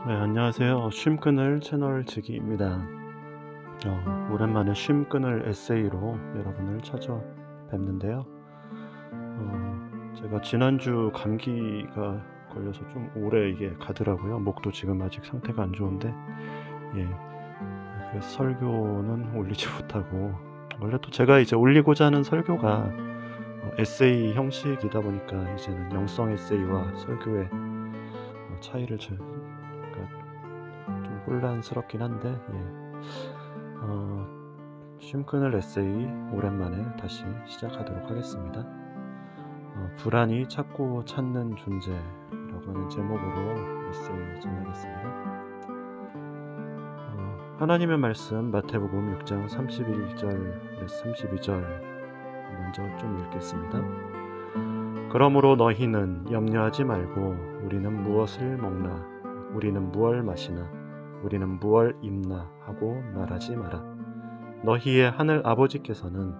네, 안녕하세요. 쉼 끊을 채널 지기입니다. 오랜만에 쉼 끊을 에세이로 여러분을 찾아뵙는데요. 제가 지난주 감기가 걸려서 좀 오래 이게 가더라고요. 목도 지금 아직 상태가 안 좋은데, 예, 그래서 설교는 올리지 못하고, 원래 또 제가 이제 올리고자 하는 설교가 에세이 형식이다 보니까 이제는 영성 에세이와 설교의 차이를 그러니까 좀 혼란스럽긴 한데, 쉼 끊을 에세이 오랜만에 다시 시작하도록 하겠습니다. 불안이 찾고 찾는 존재라고 하는 제목으로 에세이 전하겠습니다. 하나님의 말씀 마태복음 6장 31절에서 32절 먼저 좀 읽겠습니다. 그러므로 너희는 염려하지 말고 우리는 무엇을 먹나 우리는 무엇을 마시나 우리는 무엇을 입나 하고 말하지 마라. 너희의 하늘 아버지께서는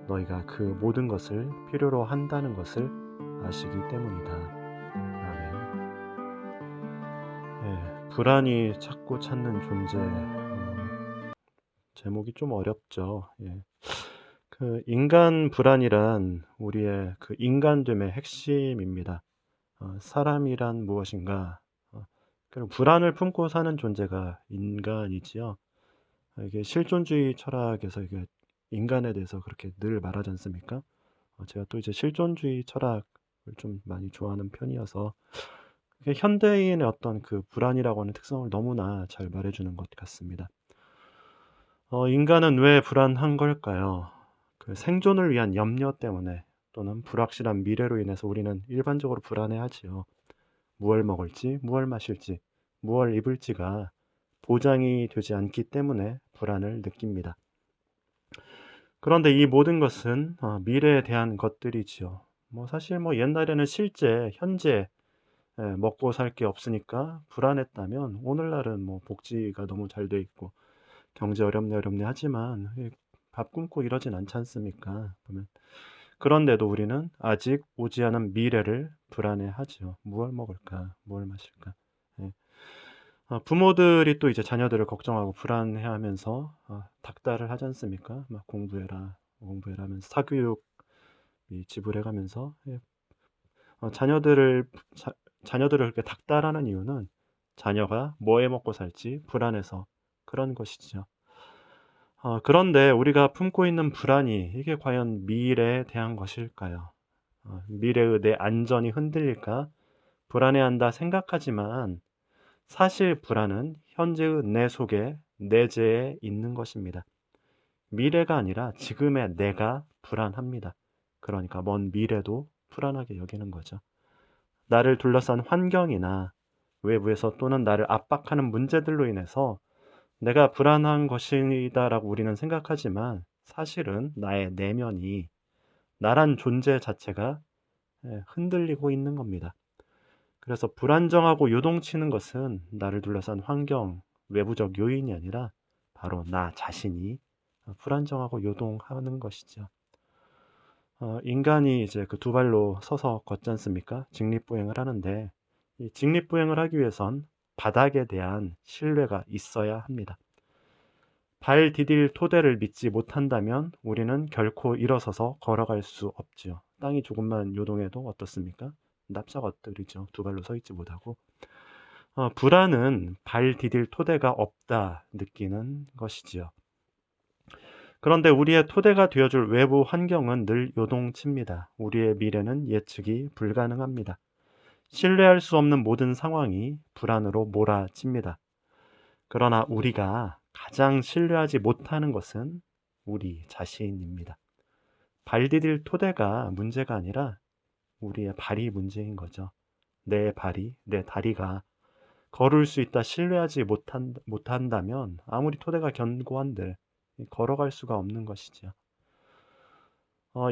너희가 그 모든 것을 필요로 한다는 것을 아시기 때문이다. 아멘. 불안이 찾고 찾는 존재. 제목이 좀 어렵죠. 그 인간 불안이란 우리의 그 인간됨의 핵심입니다. 사람이란 무엇인가? 그리고 불안을 품고 사는 존재가 인간이지요. 이게 실존주의 철학에서 이게 인간에 대해서 그렇게 늘 말하지 않습니까? 제가 또 이제 실존주의 철학을 좀 많이 좋아하는 편이어서 그게 현대인의 어떤 그 불안이라고 하는 특성을 너무나 잘 말해주는 것 같습니다. 인간은 왜 불안한 걸까요? 그 생존을 위한 염려 때문에 또는 불확실한 미래로 인해서 우리는 일반적으로 불안해하지요. 무얼 먹을지, 무얼 마실지, 무얼 입을지가 보장이 되지 않기 때문에 불안을 느낍니다. 그런데 이 모든 것은 미래에 대한 것들이지요. 사실 옛날에는 실제 현재 먹고 살 게 없으니까 불안했다면 오늘날은 복지가 너무 잘 돼 있고 경제 어렵네 하지만 밥 굶고 이러진 않지 않습니까? 보면 그런데도 우리는 아직 오지 않은 미래를 불안해하지요. 무얼 먹을까? 무얼 마실까? 예. 부모들이 또 이제 자녀들을 걱정하고 불안해하면서 닥달을 하지 않습니까? 막 공부해라, 공부해라 하면서 사교육 지불해가면서 자녀들을 자녀들을 그렇게 닥달하는 이유는 자녀가 뭐해 먹고 살지 불안해서 그런 것이죠. 그런데 우리가 품고 있는 불안이 이게 과연 미래에 대한 것일까요? 미래의 내 안전이 흔들릴까 불안해한다 생각하지만 사실 불안은 현재의 내 속에 내재해 있는 것입니다. 미래가 아니라 지금의 내가 불안합니다. 그러니까 먼 미래도 불안하게 여기는 거죠. 나를 둘러싼 환경이나 외부에서 또는 나를 압박하는 문제들로 인해서 내가 불안한 것이다라고 우리는 생각하지만 사실은 나의 내면이 나란 존재 자체가 흔들리고 있는 겁니다. 그래서 불안정하고 요동치는 것은 나를 둘러싼 환경, 외부적 요인이 아니라 바로 나 자신이 불안정하고 요동하는 것이죠. 인간이 이제 그 두 발로 서서 걷지 않습니까? 직립보행을 하는데 이 직립보행을 하기 위해선 바닥에 대한 신뢰가 있어야 합니다. 발 디딜 토대를 믿지 못한다면 우리는 결코 일어서서 걸어갈 수 없지요. 땅이 조금만 요동해도 어떻습니까? 납작 엎드리죠. 두 발로 서 있지 못하고. 불안은 발 디딜 토대가 없다 느끼는 것이지요. 그런데 우리의 토대가 되어줄 외부 환경은 늘 요동칩니다. 우리의 미래는 예측이 불가능합니다. 신뢰할 수 없는 모든 상황이 불안으로 몰아칩니다. 그러나 우리가 가장 신뢰하지 못하는 것은 우리 자신입니다. 발 디딜 토대가 문제가 아니라 우리의 발이 문제인 거죠. 내 발이, 내 다리가 걸을 수 있다 신뢰하지 못한다면 아무리 토대가 견고한들 걸어갈 수가 없는 것이죠.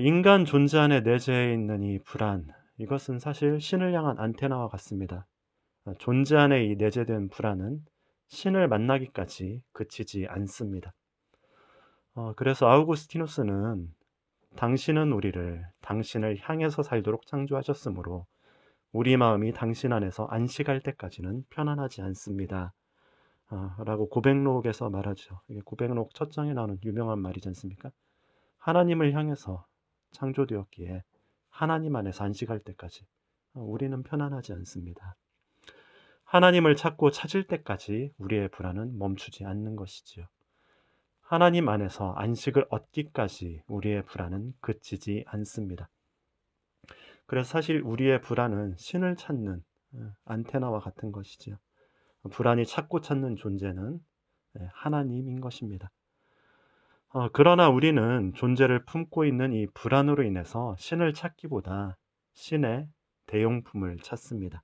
인간 존재 안에 내재해 있는 이 불안, 이것은 사실 신을 향한 안테나와 같습니다. 존재 안에 이 내재된 불안은 신을 만나기까지 그치지 않습니다. 그래서 아우구스티누스는 당신은 우리를 당신을 향해서 살도록 창조하셨으므로 우리 마음이 당신 안에서 안식할 때까지는 편안하지 않습니다. 라고 고백록에서 말하죠. 이게 고백록 첫 장에 나오는 유명한 말이지 않습니까? 하나님을 향해서 창조되었기에 하나님 안에서 안식할 때까지 우리는 편안하지 않습니다. 하나님을 찾고 찾을 때까지 우리의 불안은 멈추지 않는 것이지요. 하나님 안에서 안식을 얻기까지 우리의 불안은 그치지 않습니다. 그래서 사실 우리의 불안은 신을 찾는 안테나와 같은 것이지요. 불안이 찾고 찾는 존재는 하나님인 것입니다. 그러나 우리는 존재를 품고 있는 이 불안으로 인해서 신을 찾기보다 신의 대용품을 찾습니다.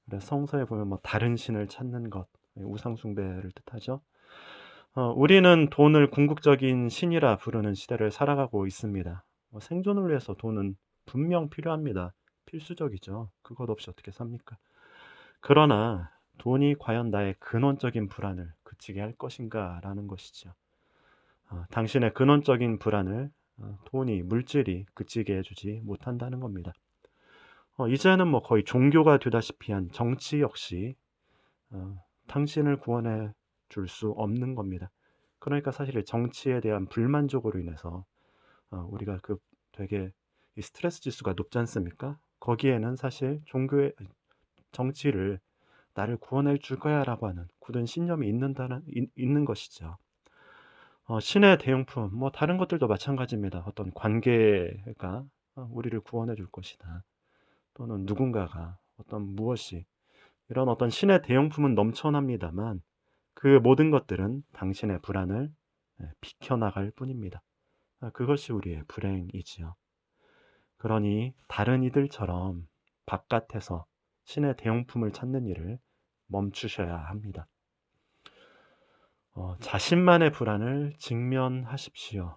그래서 성서에 보면 뭐 다른 신을 찾는 것, 우상 숭배를 뜻하죠. 우리는 돈을 궁극적인 신이라 부르는 시대를 살아가고 있습니다. 생존을 위해서 돈은 분명 필요합니다. 필수적이죠. 그것 없이 어떻게 삽니까? 그러나 돈이 과연 나의 근원적인 불안을 그치게 할 것인가라는 것이죠. 당신의 근원적인 불안을 돈이, 물질이 그치게 해주지 못한다는 겁니다. 이제는 뭐 거의 종교가 되다시피 한 정치 역시 당신을 구원해 줄 수 없는 겁니다. 그러니까 사실 정치에 대한 불만족으로 인해서 우리가 되게 이 스트레스 지수가 높지 않습니까? 거기에는 사실 종교의 정치를 나를 구원해 줄 거야라고 하는 굳은 신념이 있는 것이죠. 신의 대용품, 뭐 다른 것들도 마찬가지입니다. 어떤 관계가 우리를 구원해 줄 것이다. 또는 누군가가 어떤 무엇이 이런 어떤 신의 대용품은 넘쳐납니다만 그 모든 것들은 당신의 불안을 비켜나갈 뿐입니다. 그것이 우리의 불행이지요. 그러니 다른 이들처럼 바깥에서 신의 대용품을 찾는 일을 멈추셔야 합니다. 자신만의 불안을 직면하십시오.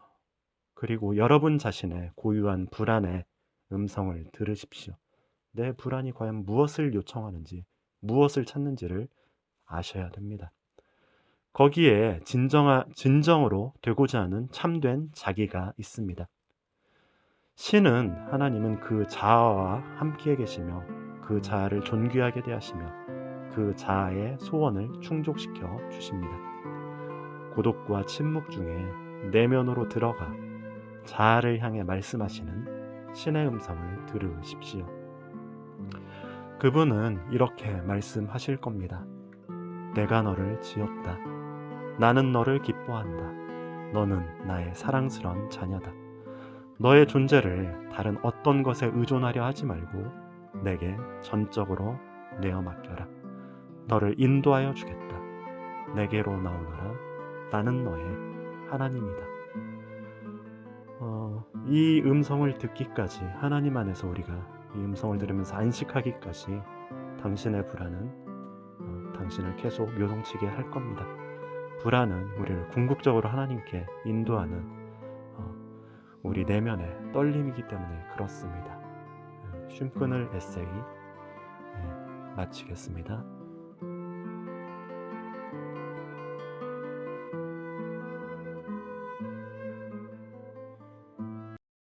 그리고 여러분 자신의 고유한 불안의 음성을 들으십시오. 내 불안이 과연 무엇을 요청하는지, 무엇을 찾는지를 아셔야 됩니다. 거기에 진정으로 되고자 하는 참된 자기가 있습니다. 신은 하나님은 그 자아와 함께 계시며 그 자아를 존귀하게 대하시며 그 자아의 소원을 충족시켜 주십니다. 고독과 침묵 중에 내면으로 들어가 자아를 향해 말씀하시는 신의 음성을 들으십시오. 그분은 이렇게 말씀하실 겁니다. 내가 너를 지었다. 나는 너를 기뻐한다. 너는 나의 사랑스러운 자녀다. 너의 존재를 다른 어떤 것에 의존하려 하지 말고 내게 전적으로 내어 맡겨라. 너를 인도하여 주겠다. 내게로 나오너라. 나는 너의 하나님이다. 이 음성을 듣기까지 하나님 안에서 우리가 이 음성을 들으면서 안식하기까지 당신의 불안은 당신을 계속 요동치게 할 겁니다. 불안은 우리를 궁극적으로 하나님께 인도하는 우리 내면의 떨림이기 때문에 그렇습니다. 쉼 끊을 에세이 마치겠습니다.